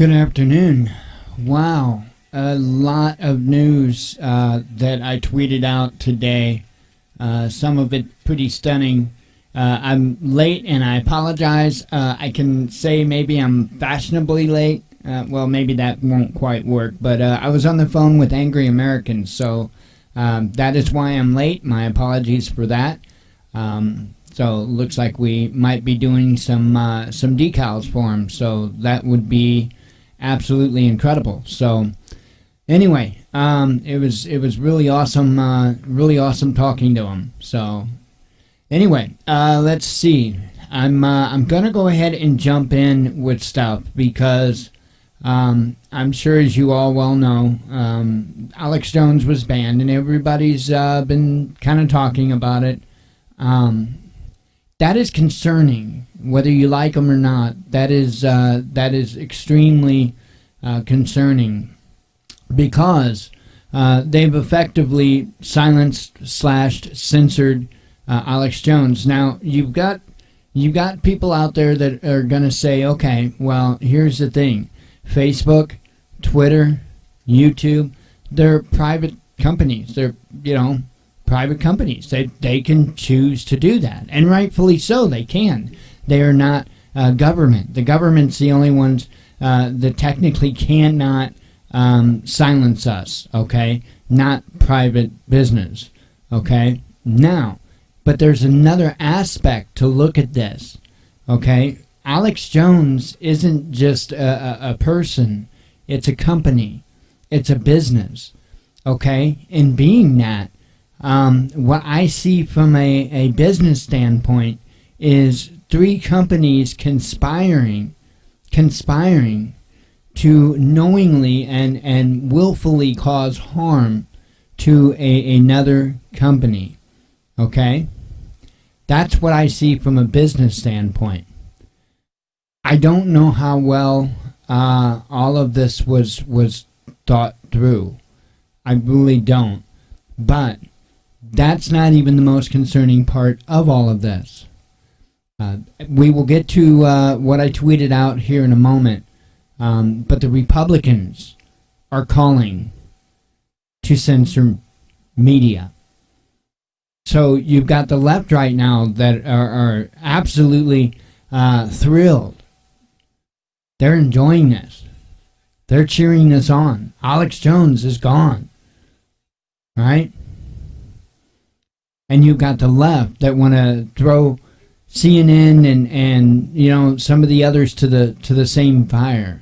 Good afternoon. Wow, a lot of news that I tweeted out today. Some of it pretty stunning. I'm late and I apologize. I can say maybe I'm fashionably late. Well, maybe that won't quite work, but I was on the phone with Angry Americans, so that is why I'm late. My apologies for that. So it looks like we might be doing some decals for them, so that would be absolutely incredible. So anyway, it was really awesome talking to him. So anyway, let's see. I'm gonna go ahead and jump in with stuff because I'm sure, as you all well know, Alex Jones was banned, and everybody's been kind of talking about it. That is concerning, whether you like them or not. That is extremely concerning because they've effectively silenced/censored Alex Jones. Now you've got people out there that are going to say, okay, well, here's the thing: Facebook, Twitter, YouTube, they're private companies. They're private companies. They can choose to do that, and rightfully so. They can. They are not government. The government's the only ones that technically cannot silence us. Okay, not private business. Okay, now, but there's another aspect to look at this. Okay, Alex Jones isn't just a person. It's a company. It's a business. Okay, and being that, what I see from a business standpoint is three companies conspiring to knowingly and willfully cause harm to another company. Okay? That's what I see from a business standpoint. I don't know how well all of this was thought through. I really don't. But that's not even the most concerning part of all of this. We will get to what I tweeted out here in a moment. But the Republicans are calling to censor media. So you've got the left right now that are absolutely thrilled. They're enjoying this. They're cheering this on. Alex Jones is gone. Right? And you've got the left that want to throw CNN and some of the others to the same fire.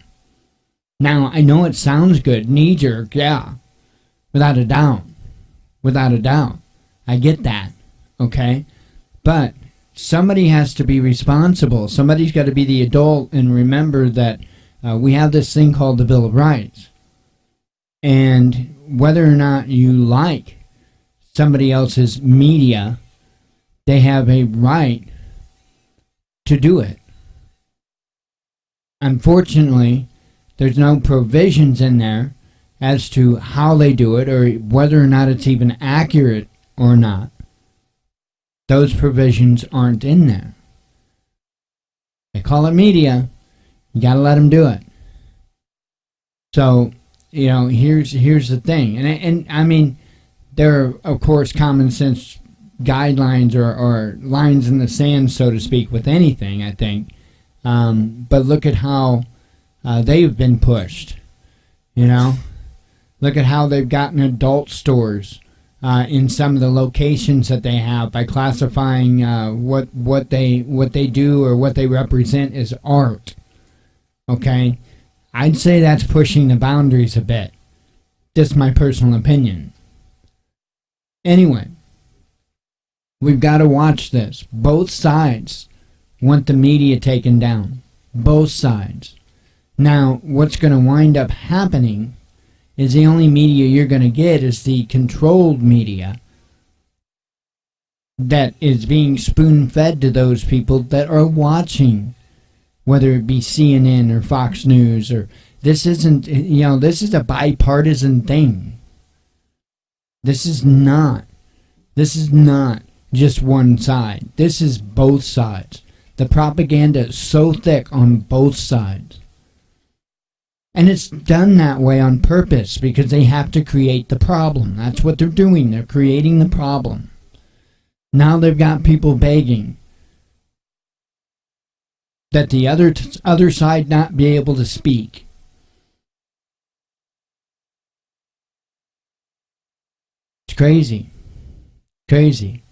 Now, I know it sounds good, knee-jerk, yeah, without a doubt. I get that, okay? But somebody has to be responsible. Somebody's got to be the adult and remember that we have this thing called the Bill of Rights. And whether or not you like somebody else's media, they have a right to do it. Unfortunately, there's no provisions in there as to how they do it or whether or not it's even accurate or not. Those provisions aren't in there. They call it media. You got to let them do it. So, here's the thing. And I mean, there are, of course, common sense guidelines or lines in the sand, so to speak, with anything, I think. But look at how they've been pushed. Look at how they've gotten adult stores in some of the locations that they have by classifying what they do or what they represent as art. Okay? I'd say that's pushing the boundaries a bit. Just my personal opinion. Anyway, we've got to watch this. Both sides want the media taken down. Both sides. Now, what's going to wind up happening is the only media you're going to get is the controlled media that is being spoon-fed to those people that are watching, whether it be CNN or Fox News or this isn't, this is a bipartisan thing. This is not just one side. This is both sides. The propaganda is so thick on both sides. And it's done that way on purpose because they have to create the problem. That's what they're doing. They're creating the problem. Now they've got people begging that the other side not be able to speak. It's crazy. Crazy.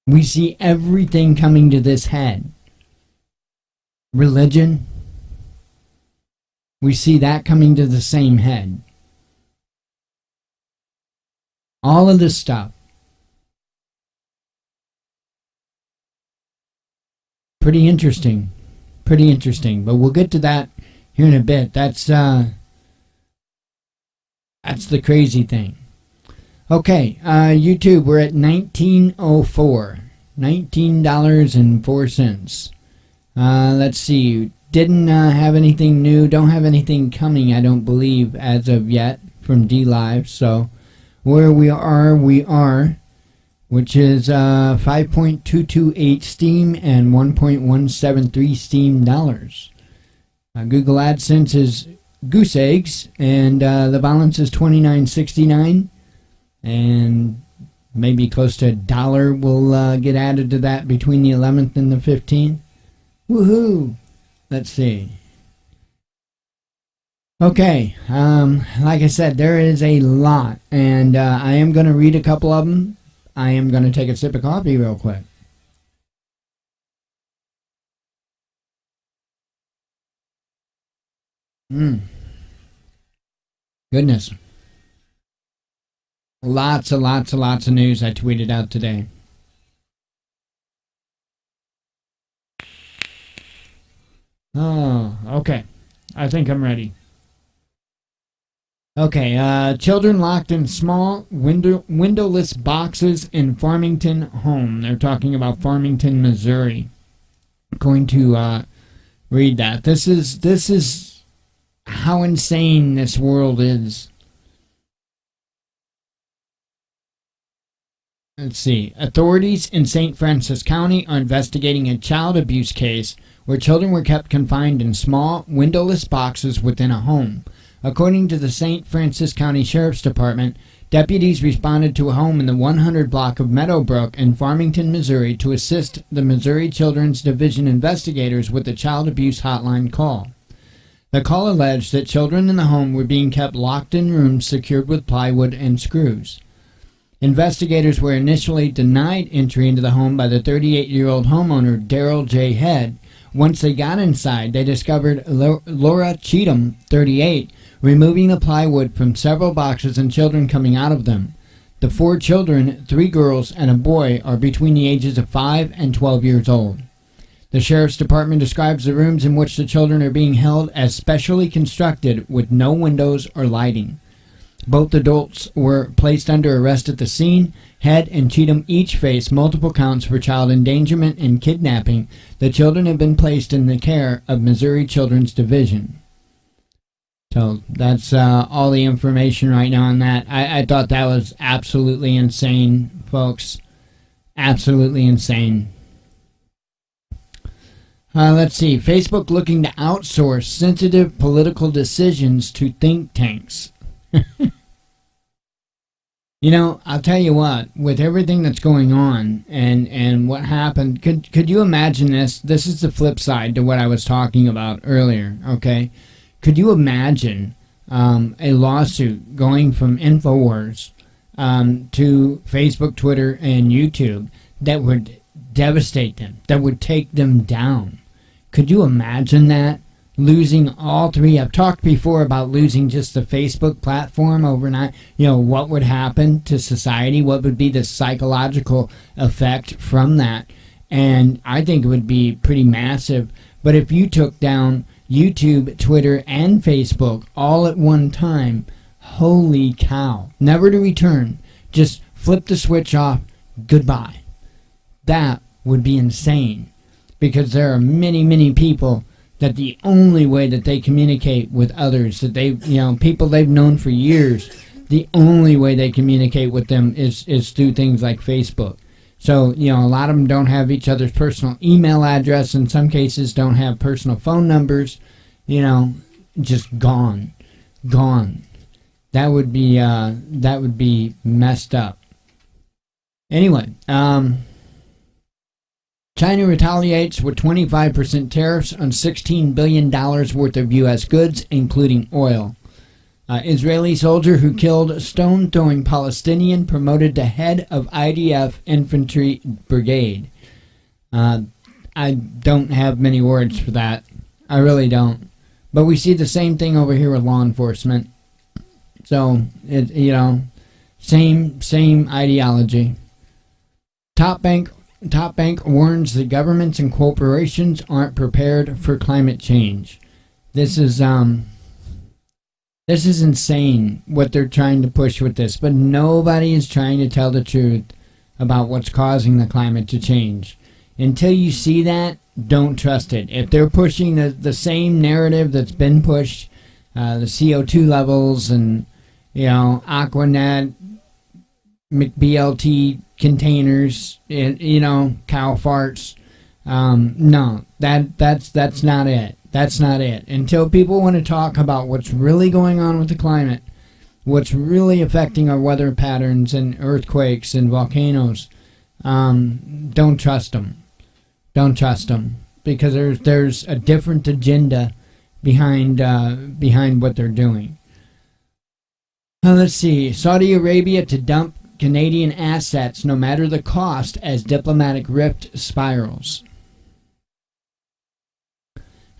We see everything coming to this head. Religion. We see that coming to the same head. All of this stuff. Pretty interesting. Pretty interesting. But we'll get to that here in a bit. That's the crazy thing. Okay, YouTube, we're at $19.04. $19.04. Let's see. Didn't have anything new. Don't have anything coming, I don't believe, as of yet from DLive. So where we are, which is 5.228 Steam and 1.173 Steam dollars. Google AdSense is goose eggs, and the balance is $29.69, and maybe close to $1 will get added to that between the 11th and the 15th. Woohoo! Let's see. Okay, like I said, there is a lot, and I am going to read a couple of them. I am going to take a sip of coffee real quick. Goodness. Lots of news I tweeted out today. Oh, okay. I think I'm ready. Okay, children locked in small windowless boxes in Farmington home. They're talking about Farmington, Missouri. I'm going to read that. This is how insane this world is. Let's see. Authorities in St. Francis County are investigating a child abuse case where children were kept confined in small windowless boxes within a home. According to the St. Francis County Sheriff's Department, deputies responded to a home in the 100 block of Meadowbrook in Farmington, Missouri to assist the Missouri Children's Division investigators with a child abuse hotline call. The call alleged that children in the home were being kept locked in rooms secured with plywood and screws. Investigators were initially denied entry into the home by the 38-year-old homeowner, Daryl J. Head. Once they got inside, they discovered Laura Cheatham, 38, removing the plywood from several boxes and children coming out of them. The 4 children, 3 girls and a boy, are between the ages of 5 and 12 years old. The Sheriff's Department describes the rooms in which the children are being held as specially constructed with no windows or lighting. Both adults were placed under arrest at the scene. Head and Cheatham each face multiple counts for child endangerment and kidnapping. The children have been placed in the care of Missouri Children's Division. So that's all the information right now on that. I thought that was absolutely insane, folks. Absolutely insane. Let's see. Facebook looking to outsource sensitive political decisions to think tanks. You know, I'll tell you what, with everything that's going on and what happened, could you imagine this? This is the flip side to what I was talking about earlier, okay? Could you imagine a lawsuit going from InfoWars to Facebook, Twitter, and YouTube that would devastate them, that would take them down? Could you imagine that? Losing all 3. I've talked before about losing just the Facebook platform overnight. You know, what would happen to society? What would be the psychological effect from that? And I think it would be pretty massive. But if you took down YouTube, Twitter, and Facebook all at one time, holy cow. Never to return. Just flip the switch off. Goodbye. That would be insane. Because there are many people that the only way that they communicate with others, that they, you know, people they've known for years, the only way they communicate with them is through things like Facebook. So, you know, a lot of them don't have each other's personal email address. In some cases, don't have personal phone numbers. You know, just gone. That would be messed up. Anyway, China retaliates with 25% tariffs on $16 billion worth of U.S. goods, including oil. Israeli soldier who killed stone-throwing Palestinian promoted to head of IDF infantry brigade. I don't have many words for that. I really don't. But we see the same thing over here with law enforcement. So, same ideology. Top bank warns that governments and corporations aren't prepared for climate change. This is insane what they're trying to push with this, but nobody is trying to tell the truth about what's causing the climate to change. Until you see that, don't trust it. If they're pushing the same narrative that's been pushed, the CO2 levels and, Aquanet, McBLT containers, cow farts, no, that's not it. That's not it. Until people want to talk about what's really going on with the climate, what's really affecting our weather patterns and earthquakes and volcanoes, don't trust them. Don't trust them, because there's a different agenda behind what they're doing. Let's see. Saudi Arabia to dump Canadian assets no matter the cost as diplomatic rift spirals.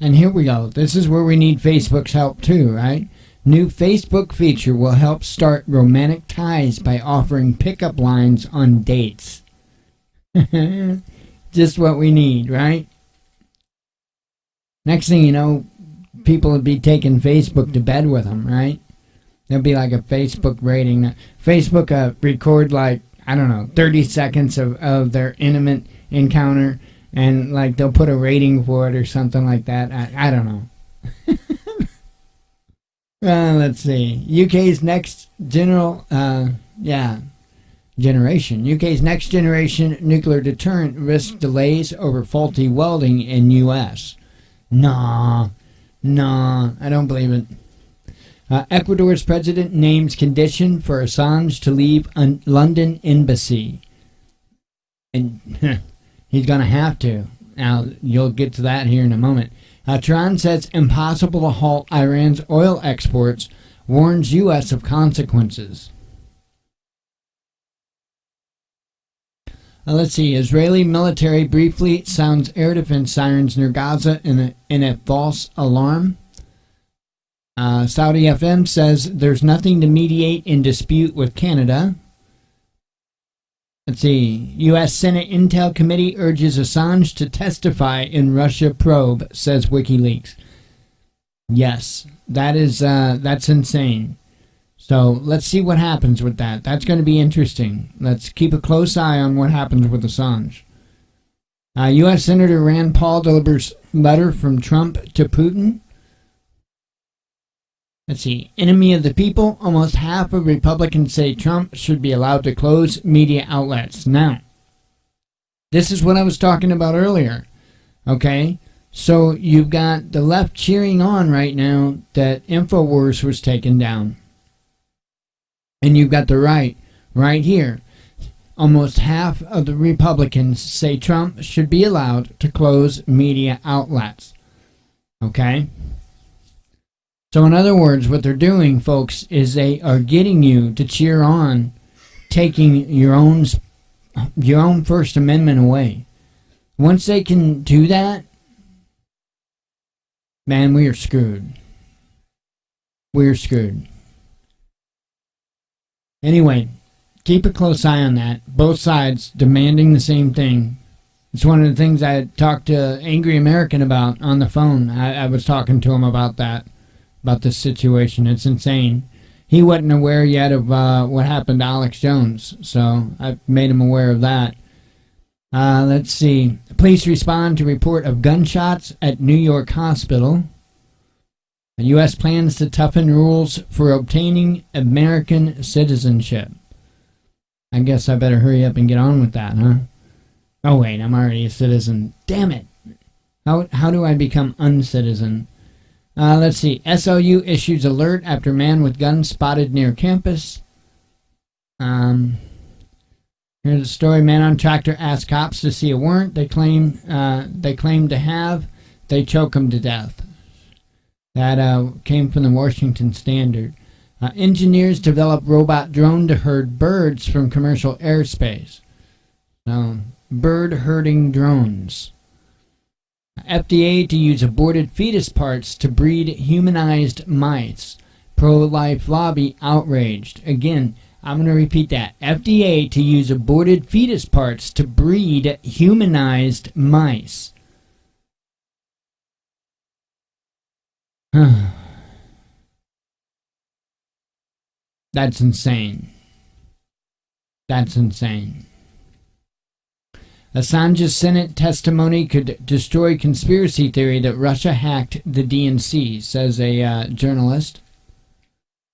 And here we go. This is where we need Facebook's help too, right? New Facebook feature will help start romantic ties by offering pickup lines on dates. Just what we need, right? Next thing you know, people would be taking Facebook to bed with them, right? There'll be like a Facebook rating. Facebook record 30 seconds of their intimate encounter, and they'll put a rating for it or something like that. I don't know. Let's see. UK's next UK's next generation nuclear deterrent risks delays over faulty welding in U.S. Nah, I don't believe it. Ecuador's president names condition for Assange to leave London embassy. And he's going to have to. Now, you'll get to that here in a moment. Tehran says impossible to halt Iran's oil exports, warns U.S. of consequences. Let's see. Israeli military briefly sounds air defense sirens near Gaza in a false alarm. Saudi FM says there's nothing to mediate in dispute with Canada. Let's see. U.S. Senate Intel Committee urges Assange to testify in Russia probe, says WikiLeaks. Yes, that's insane. So let's see what happens with that. That's going to be interesting. Let's keep a close eye on what happens with Assange. U.S. Senator Rand Paul delivers letter from Trump to Putin. Let's see. Enemy of the people. Almost half of Republicans say Trump should be allowed to close media outlets. Now, this is what I was talking about earlier. Okay? So you've got the left cheering on right now that InfoWars was taken down. And you've got the right here. Almost half of the Republicans say Trump should be allowed to close media outlets. Okay? So in other words, what they're doing, folks, is they are getting you to cheer on taking your own First Amendment away. Once they can do that, man, we are screwed. We're screwed. Anyway, keep a close eye on that. Both sides demanding the same thing. It's one of the things I talked to Angry American about on the phone. I was talking to him about that, about this situation. It's insane. He wasn't aware yet of what happened to Alex Jones, so I made him aware of that. Let's see. Police respond to report of gunshots at New York hospital. The U.S. plans to toughen rules for obtaining American citizenship. I guess I better hurry up and get on with that, huh? Oh, wait, I'm already a citizen. Damn it. How do I become uncitizen? Let's see. SLU issues alert after man with gun spotted near campus. Here's a story. Man on tractor asked cops to see a warrant they claim to have. They choke him to death. That came from the Washington Standard. Engineers develop robot drone to herd birds from commercial airspace. So, bird herding drones. FDA to use aborted fetus parts to breed humanized mice. Pro-life lobby outraged. Again, I'm going to repeat that. FDA to use aborted fetus parts to breed humanized mice. That's insane. That's insane. Assange's Senate testimony could destroy conspiracy theory that Russia hacked the DNC, says a journalist.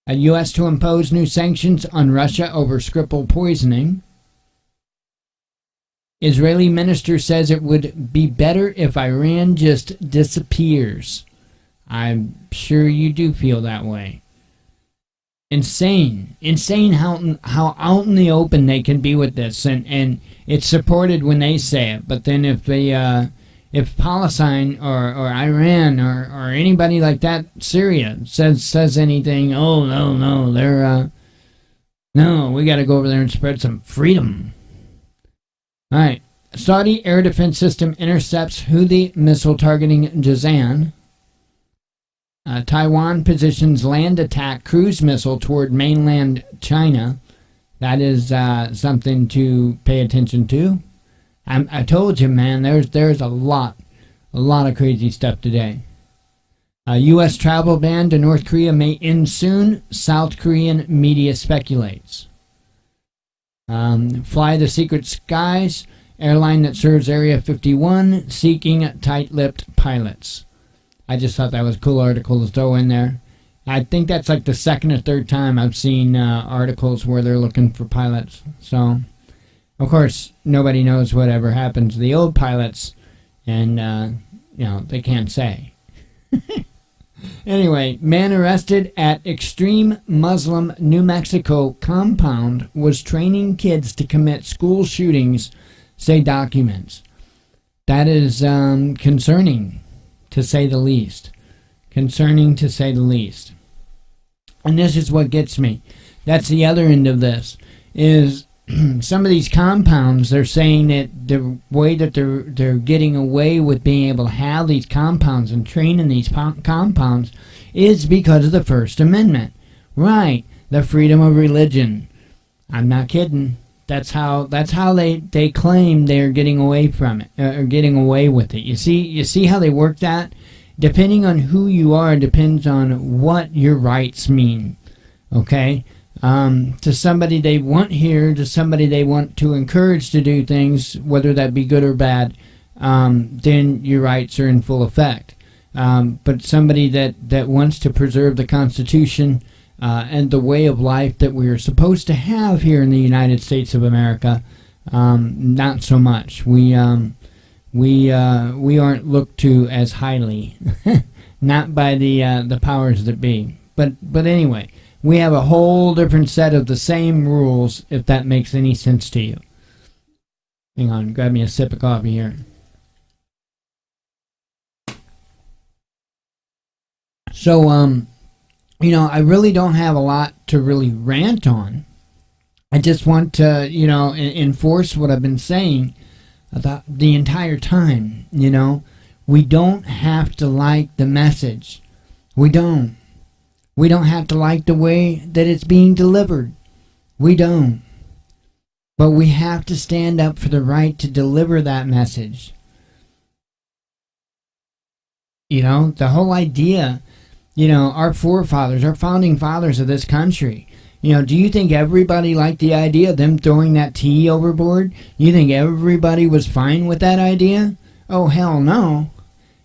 A U.S. to impose new sanctions on Russia over Skripal poisoning. Israeli minister says it would be better if Iran just disappears. I'm sure you do feel that way. Insane how out in the open they can be with this, and it's supported when they say it. But then if Palestine or Iran or anybody like that, Syria says anything, oh no, they're no, we got to go over there and spread some freedom. All right, Saudi air defense system intercepts Houthi missile targeting Jazan. Taiwan positions land attack cruise missile toward mainland China. That is something to pay attention to. I told you, man, there's a lot of crazy stuff today. U.S. travel ban to North Korea may end soon, South Korean media speculates. Fly the Secret Skies, airline that serves Area 51, seeking tight-lipped pilots. I just thought that was a cool article to throw in there. I think that's like the second or third time I've seen articles where they're looking for pilots. So, of course, nobody knows whatever happened to the old pilots, and, they can't say. Anyway, man arrested at extreme Muslim New Mexico compound was training kids to commit school shootings, say documents. That is concerning, to say the least. Concerning, to say the least. And this is what gets me. That's the other end of this, is some of these compounds, they're saying that the way that they're getting away with being able to have these compounds and train in these compounds is because of the First Amendment. Right, the freedom of religion. I'm not kidding. That's how they claim they're getting away from it, or getting away with it. You see how they work that? Depending on who you are, depends on what your rights mean. Okay? To somebody they want here, to somebody they want to encourage to do things, whether that be good or bad, then your rights are in full effect. But somebody that wants to preserve the Constitution and the way of life that we are supposed to have here in the United States of America, not so much. We aren't looked to as highly, not by the powers that be. But anyway, we have a whole different set of the same rules, if that makes any sense to you. Hang on, grab me a sip of coffee here. So, I really don't have a lot to really rant on. I just want to, enforce what I've been saying about the entire time. We don't have to like the message. We don't. We don't have to like the way that it's being delivered. We don't. But we have to stand up for the right to deliver that message. The whole idea, our forefathers, our founding fathers of this country, do you think everybody liked the idea of them throwing that tea overboard? You think everybody was fine with that idea? Oh, hell no.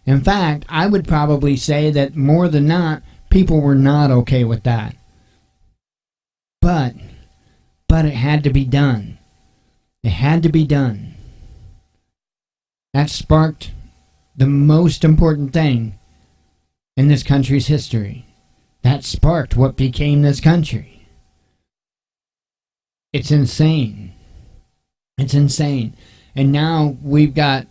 In fact, I would probably say that more than not, people were not okay with that. But it had to be done. It had to be done. That sparked the most important thing in this country's history. That sparked what became this country. It's insane. It's insane. And now we've got,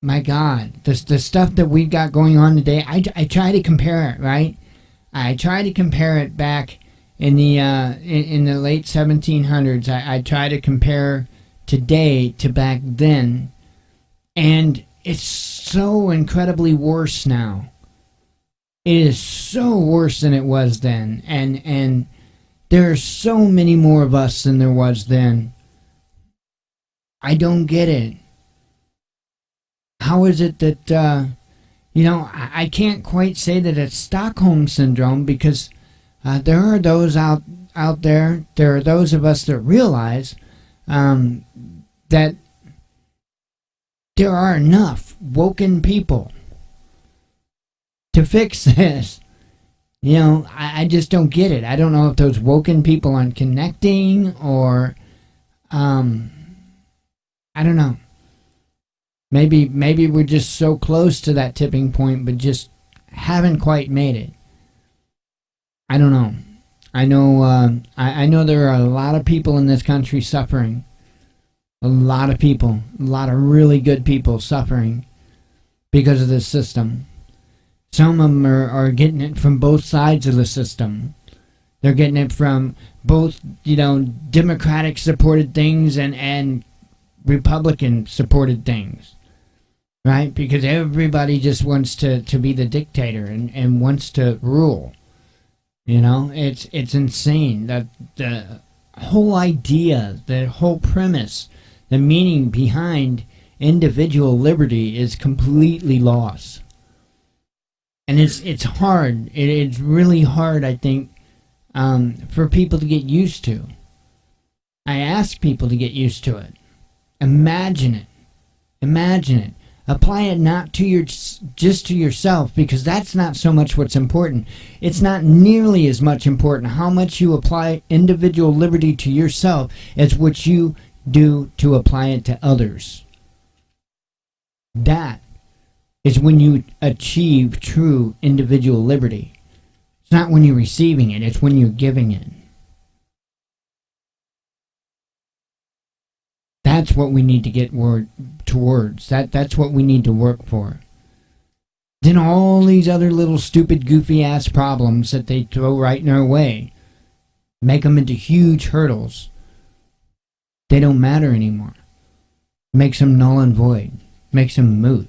my God, the stuff that we've got going on today. I try to compare it, right? I try to compare it back in the late 1700s. I try to compare today to back then, and it's so incredibly worse now. It is so worse than it was then, and there are so many more of us than there was then. I don't get it. How is it that, I can't quite say that it's Stockholm Syndrome, because there are those out there are those of us that realize that there are enough woken people to fix this. I just don't get it. I don't know if those woken people aren't connecting, or I don't know. Maybe we're just so close to that tipping point, but just haven't quite made it. I don't know. I know there are a lot of people in this country suffering. A lot of people, a lot of really good people suffering because of this system. Some of them are getting it from both sides of the system. They're getting it from both, Democratic supported things and Republican supported things. Right? Because everybody just wants to be the dictator and wants to rule. It's insane. That the whole idea, the whole premise, the meaning behind individual liberty is completely lost. And it's hard. It's really hard, I think, for people to get used to. I ask people to get used to it. Imagine it. Imagine it. Apply it not to just to yourself, because that's not so much what's important. It's not nearly as much important how much you apply individual liberty to yourself as what you do to apply it to others. That is when you achieve true individual liberty. It's not when you're receiving it, it's when you're giving it. That's what we need to get towards. That's what we need to work for. Then all these other little stupid goofy ass problems that they throw right in our way, make them into huge hurdles. They don't matter anymore. Makes them null and void. Makes them moot.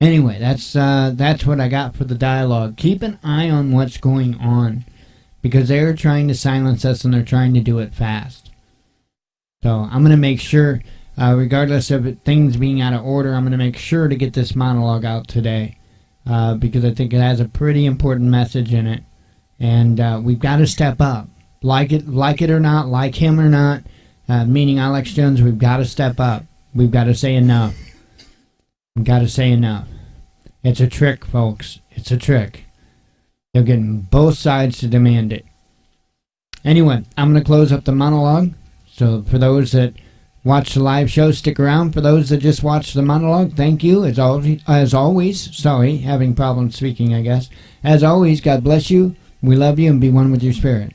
Anyway, that's what I got for the dialogue. Keep an eye on what's going on, because they're trying to silence us and they're trying to do it fast. So I'm going to make sure, regardless of things being out of order, I'm going to make sure to get this monologue out today, because I think it has a pretty important message in it, and we've got to step up. Like it or not, like him or not, meaning Alex Jones, we've got to step up. We've got to say enough. We've got to say enough. It's a trick, folks. It's a trick. They're getting both sides to demand it. Anyway, I'm going to close up the monologue. So for those that watch the live show, stick around. For those that just watch the monologue, thank you. As always, sorry, having problems speaking, I guess. As always, God bless you. We love you, and be one with your spirit.